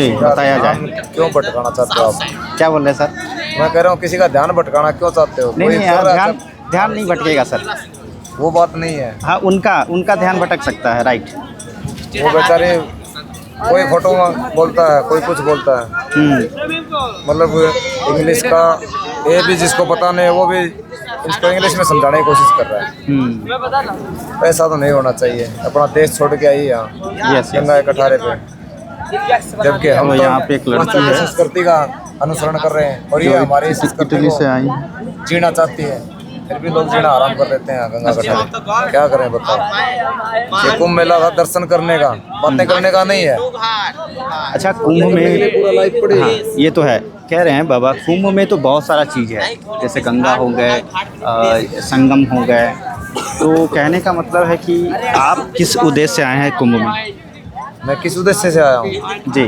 जी, बताया जाए। क्यों भटकाना चाहते हो आप? क्या बोल रहे हैं सर? मैं कह रहा हूँ किसी का ध्यान भटकाना क्यों चाहते हो? नहीं कोई नहीं यार, कर रहा है ध्यान ध्यान नहीं भटकेगा सर। वो बात नहीं है। हाँ, उनका उनका ध्यान भटक सकता है, राइट। वो बेचारे कोई फोटो में बोलता है, कोई कुछ बोलता है, मतलब इंग्लिश का ये भी जिसको पता नहीं है वो भी इसको इंग्लिश में समझाने की कोशिश कर रहा है। ऐसा तो नहीं होना चाहिए। अपना देश छोड़ के आई यहाँ यस, गंगा के कठारे पे, जबकि हम तो तो यहाँ पे एक लड़की है संस्कृति का अनुसरण कर रहे हैं और ये हमारी संस्कृति इटली को से आई है। जीना चाहती है, फिर भी लोग जीना आराम कर देते हैं गंगा कठारे। क्या करें बताओ? ये कुंभ मेला का दर्शन करने का, बातें करने का नहीं है। अच्छा, कुंभ में, हाँ ये तो है, कह रहे हैं बाबा कुंभ में तो बहुत सारा चीज़ है, जैसे गंगा हो गए, संगम हो गए। तो कहने का मतलब है कि आप किस उद्देश्य से आए हैं कुंभ में? मैं किस उद्देश्य से आया हूँ? जी,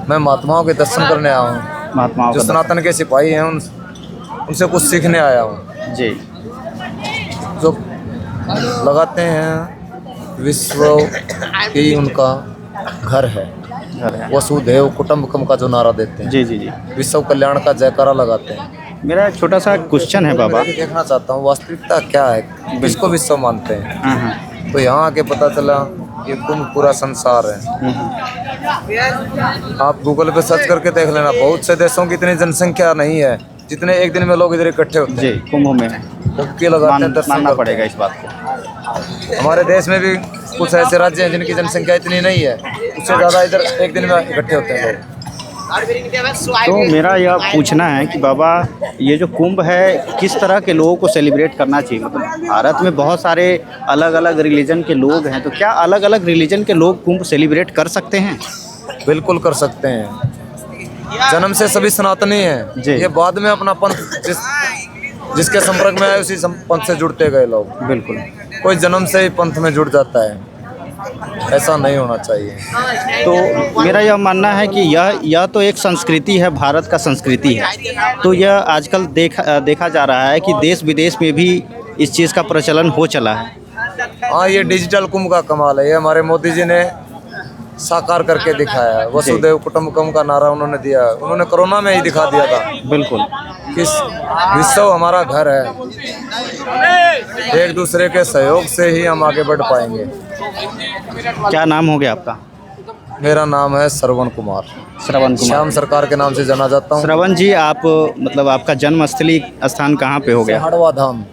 मैं महात्माओं के दर्शन करने आया हूँ, महात्माओं जो का सनातन के सिपाही हैं उनसे कुछ सीखने आया हूँ। जी, जो लगाते हैं विश्व ही उनका घर है, घर है। वसुधैव कुटुंबकम का जो नारा देते हैं, जी जी जी। विश्व कल्याण का जयकारा लगाते हैं। मेरा एक छोटा सा क्वेश्चन है बाबा। मैं देखना चाहता हूँ वास्तविकता क्या है, किसको विश्व मानते हैं। हाँ, तो यहाँ आके पता चला ये कुंभ पूरा संसार है। आप गूगल पे सर्च करके देख लेना, बहुत से देशों की इतनी जनसंख्या नहीं है जितने एक दिन में लोग इधर इकट्ठे होते जी, हैं। कुंभ में है, डुबकी लगाते हैं, दर्शन मानना करते पड़ेगा हैं। इस बात को। हमारे देश में भी कुछ ऐसे राज्य हैं जिनकी जनसंख्या इतनी नहीं है, उससे ज़्यादा इधर एक दिन में इकट्ठे होते हैं लोग। तो मेरा यह पूछना है कि बाबा, ये जो कुंभ है किस तरह के लोगों को सेलिब्रेट करना चाहिए? मतलब भारत में बहुत सारे अलग अलग रिलीजन के लोग हैं, तो क्या अलग अलग रिलीजन के लोग कुंभ सेलिब्रेट कर सकते हैं? बिल्कुल कर सकते हैं। जन्म से सभी सनातनी हैं। जी। ये बाद में अपना पंथ जिसके संपर्क में आए उसी पंथ से जुड़ते गए लोग। बिल्कुल। कोई जन्म से ही पंथ में जुड़ जाता है, ऐसा नहीं होना चाहिए। तो मेरा यह मानना है कि यह तो एक संस्कृति है, भारत का संस्कृति है। तो यह आजकल देखा जा रहा है कि देश विदेश में भी इस चीज़ का प्रचलन हो चला है। हाँ, ये डिजिटल कुंभ का कमाल है। ये हमारे मोदी जी ने साकार करके दिखाया है। वसुधैव कुटुंबकम का नारा उन्होंने दिया, उन्होंने कोरोना में ही दिखा दिया था। बिल्कुल। कि विश्व हमारा घर है, एक दूसरे के सहयोग से ही हम आगे बढ़ पाएंगे। क्या नाम हो गया आपका? मेरा नाम है श्रवण कुमार। श्रवण कुमार। श्याम सरकार के नाम से जाना जाता हूँ। श्रवण जी, आप मतलब आपका जन्मस्थली स्थान कहाँ पे हो गया? सहारवा धाम।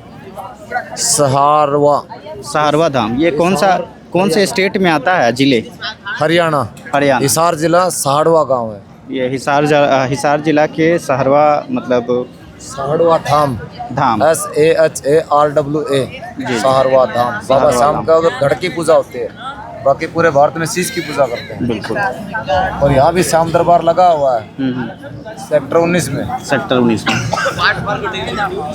सहारवा धाम, ये कौन से स्टेट में आता है? जिले? हरियाणा। हिसार जिला सहारवा गांव है। ये हिसार जिला के सहारवा, मतलब सहारवा धाम। SAHARWA। सहारवा धाम। बाबा श्याम का उधर घड़ की पूजा होती है, बाकी पूरे भारत में शीश की पूजा करते हैं। बिल्कुल। और यहाँ भी श्याम दरबार लगा हुआ है सेक्टर 19 में। सेक्टर 19 में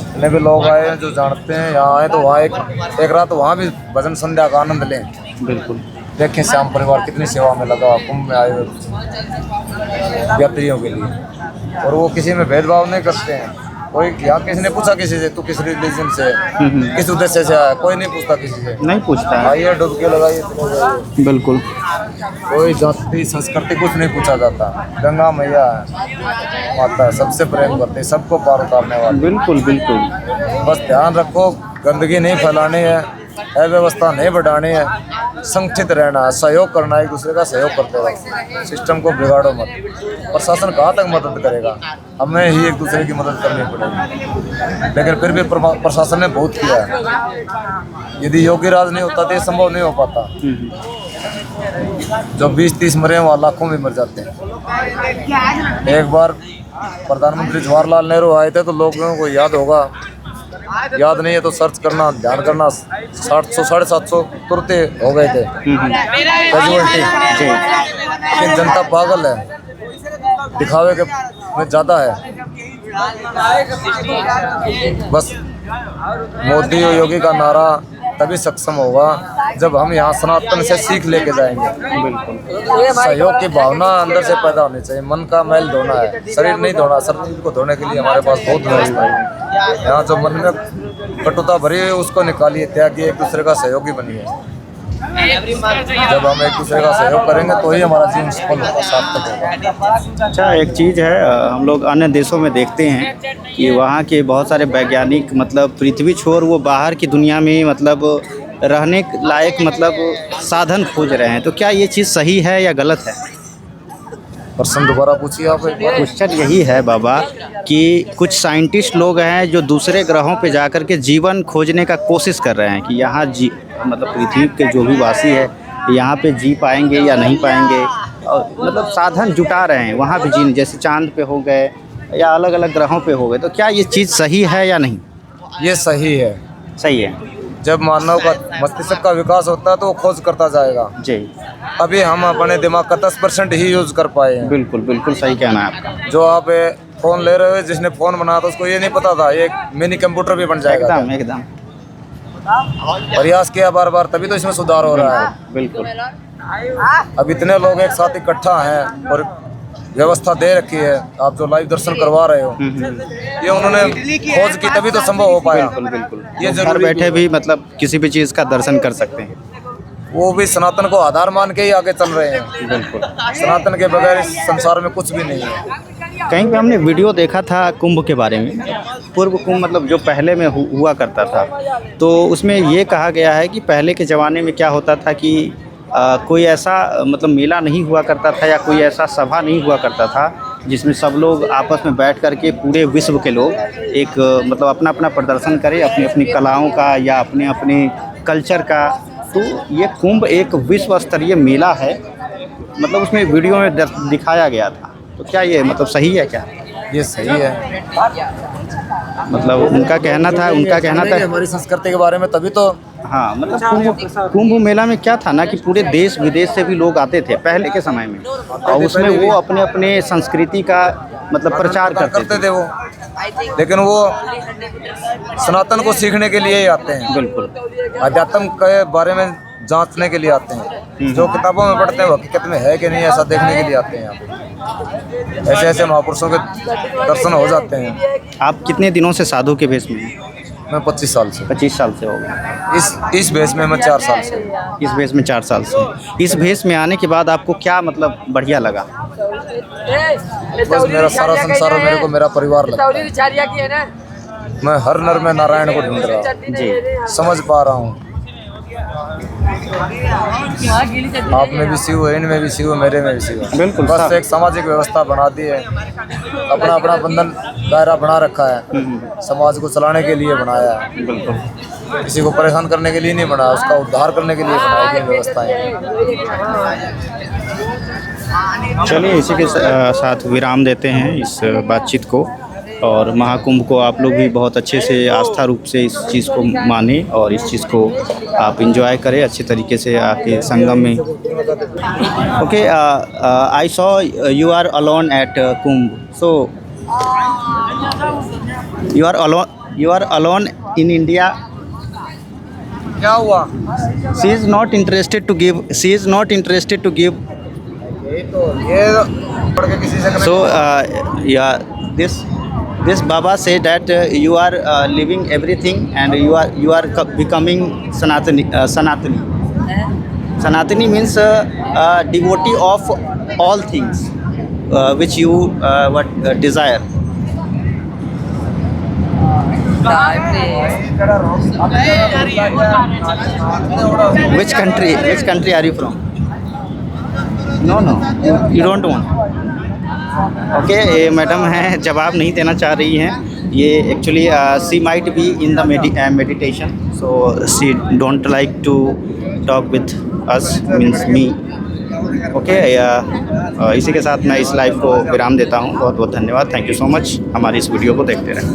जितने भी लोग आए हैं जो जानते हैं यहाँ आए, तो वहाँ एक रात वहाँ भी भजन संध्या का आनंद लें। बिल्कुल। देखें श्याम परिवार कितनी सेवा में लगा कुंभ में आए हुए यात्रियों के लिए, और वो किसी में भेदभाव नहीं करते हैं। कोई यहाँ किसी ने पूछा किसी से तू किस रिलीजन से, किस उद्देश्य से आया, कोई नहीं पूछता किसी से। नहीं पूछता है। आइए डुबकी लगाइए। बिल्कुल। कोई जाति संस्कृति कुछ नहीं पूछा जाता। गंगा मैया है, माता है, सबसे प्रेम करते हैं, सबको पार उतारने वाले। बिल्कुल बिल्कुल। बस ध्यान रखो, गंदगी नहीं फैलानी है, अव्यवस्था नहीं बढ़ानी है, संगठित रहना है, सहयोग करना है, एक दूसरे का सहयोग करते रहो। सिस्टम को बिगाड़ो मत। प्रशासन कहाँ तक मदद करेगा? हमें ही एक दूसरे की मदद करनी पड़ेगी। लेकिन फिर भी प्रशासन ने बहुत किया है। यदि योगी राज नहीं होता तो ये संभव नहीं हो पाता। जो 20-30 मरे वहाँ लाखों में मर जाते हैं। एक बार प्रधानमंत्री जवाहरलाल नेहरू आए थे तो लोगों को याद होगा, याद नहीं है तो सर्च करना, ध्यान करना, 750-750 तुरते हो गए थे कैजुअल्टी। लेकिन जनता पागल है, दिखावे के में ज़्यादा है। बस मोदी और योगी का नारा तभी सक्षम होगा जब हम यहाँ सनातन से सीख लेके जाएंगे। बिल्कुल। सहयोग की भावना अंदर से पैदा होनी चाहिए। मन का मैल धोना है, शरीर नहीं धोना। शरीर को धोने के लिए हमारे पास बहुत व्यवस्था है। यहाँ जो मन में कटुता भरी है उसको निकालिए, त्यागिए, एक दूसरे का सहयोगी बनिए। जब हम एक दूसरे का सहयोग करेंगे तो ही हमारा जीवन सफल होगा, सार्थक होगा। अच्छा, एक चीज़ है, हम लोग अन्य देशों में देखते हैं कि वहाँ के बहुत सारे वैज्ञानिक मतलब पृथ्वी छोड़ वो बाहर की दुनिया में मतलब रहने लायक मतलब साधन खोज रहे हैं। तो क्या ये चीज़ सही है या गलत है? प्रश्न दोबारा पूछिए आप एक बार। क्वेश्चन यही है बाबा कि कुछ साइंटिस्ट लोग हैं जो दूसरे ग्रहों पे जाकर के जीवन खोजने का कोशिश कर रहे हैं कि यहाँ जी मतलब पृथ्वी के जो भी वासी है यहाँ पे जी पाएंगे या नहीं पाएंगे, और मतलब साधन जुटा रहे हैं वहाँ पे जीने, जैसे चांद पे हो गए या अलग अलग ग्रहों पे हो गए। तो क्या ये चीज़ सही है या नहीं? ये सही है। सही है जब मानव का मस्तिष्क का विकास होता है तो वो खोज करता जाएगा। जी, अभी हम अपने दिमाग का 10% ही यूज कर पाए हैं। बिल्कुल बिल्कुल सही कहना है आपका। जो आप फोन ले रहे हो, जिसने फोन बनाया था उसको ये नहीं पता था ये मिनी कंप्यूटर भी बन जाएगा। एकदम एकदम प्रयास किया बार बार, तभी तो इसमें सुधार हो रहा है। बिल्कुल। अब इतने लोग एक साथ इकट्ठा हैं और व्यवस्था दे रखी है। आप जो लाइव दर्शन करवा रहे हो ये उन्होंने खोज की, तभी तो संभव हो पाया। बिल्कुल बिल्कुल। ये घर जरूरी बैठे भी मतलब किसी भी चीज़ का दर्शन कर सकते हैं। वो भी सनातन को आधार मान के ही आगे चल रहे हैं। बिल्कुल। सनातन के बगैर इस संसार में कुछ भी नहीं है। कहीं पे हमने वीडियो देखा था कुंभ के बारे में, पूर्व कुंभ मतलब जो पहले में हुआ करता था, तो उसमें ये कहा गया है कि पहले के ज़माने में क्या होता था कि कोई ऐसा मतलब मेला नहीं हुआ करता था या कोई ऐसा सभा नहीं हुआ करता था जिसमें सब लोग आपस में बैठ कर के पूरे विश्व के लोग एक मतलब अपना अपना प्रदर्शन करें अपनी अपनी कलाओं का या अपने अपने कल्चर का। तो ये कुंभ एक विश्व स्तरीय मेला है, मतलब उसमें वीडियो में दिखाया गया था। तो क्या ये मतलब सही है क्या? ये सही है। मतलब उनका कहना था हमारी संस्कृति के बारे में, तभी तो। हाँ, मतलब कुंभ मेला में क्या था ना कि पूरे देश विदेश से भी लोग आते थे पहले के समय में, और उसमें वो अपने अपने संस्कृति का मतलब प्रचार करते थे वो। लेकिन वो सनातन को सीखने के लिए ही आते हैं। बिल्कुल। अध्यात्म के बारे में जांचने के लिए आते हैं। जो किताबों में पढ़ते हैं वो हकीकत में है कि नहीं, ऐसा देखने के लिए आते हैं। यहाँ पे ऐसे ऐसे महापुरुषों के दर्शन हो जाते हैं। आप कितने दिनों से साधु के भेष में हैं? मैं 25 साल से। 25 साल से हो गए। इस भेष में मैं 4 साल से। इस भेष में 4 साल से। इस भेष में आने के बाद आपको क्या मतलब बढ़िया लगा? बस मेरा सारा संसार और मेरे को मेरा परिवार लगता है। मैं हर नर में नारायण को ढूंढ रहा हूँ। जी, समझ पा रहा हूँ। आप में भी शिव है, इनमें भी शिव है, मेरे में भी शिव है। बिल्कुल। बस एक सामाजिक व्यवस्था बना दी है, अपना अपना बंधन दायरा बना रखा है, समाज को चलाने के लिए बनाया है। बिल्कुल। किसी को परेशान करने के लिए नहीं बनाया, उसका उद्धार करने के लिए बनाई गई व्यवस्थाएं। चलिए इसी के साथ विराम देते हैं इस बातचीत को, और महाकुंभ को आप लोग भी बहुत अच्छे से आस्था रूप से इस चीज़ को माने और इस चीज़ को आप इंजॉय करें अच्छे तरीके से आके संगम में। Okay, I saw you are alone at Kumbh, so you are alone in India. क्या हुआ? She is not interested to give ये पढ़ के किसी से so this Baba said that you are leaving everything and you are becoming Sanatani. Sanatani means devotee of all things which you desire. Which country are you from? No, you don't want. Okay, ये madam हैं, जवाब नहीं देना चाह रही हैं। ये actually she might be in the meditation, so she don't like to talk with us means me. Okay, इसी के साथ मैं इस लाइव को विराम देता हूँ। बहुत बहुत धन्यवाद, थैंक यू सो मच। हमारी इस वीडियो को देखते रहें।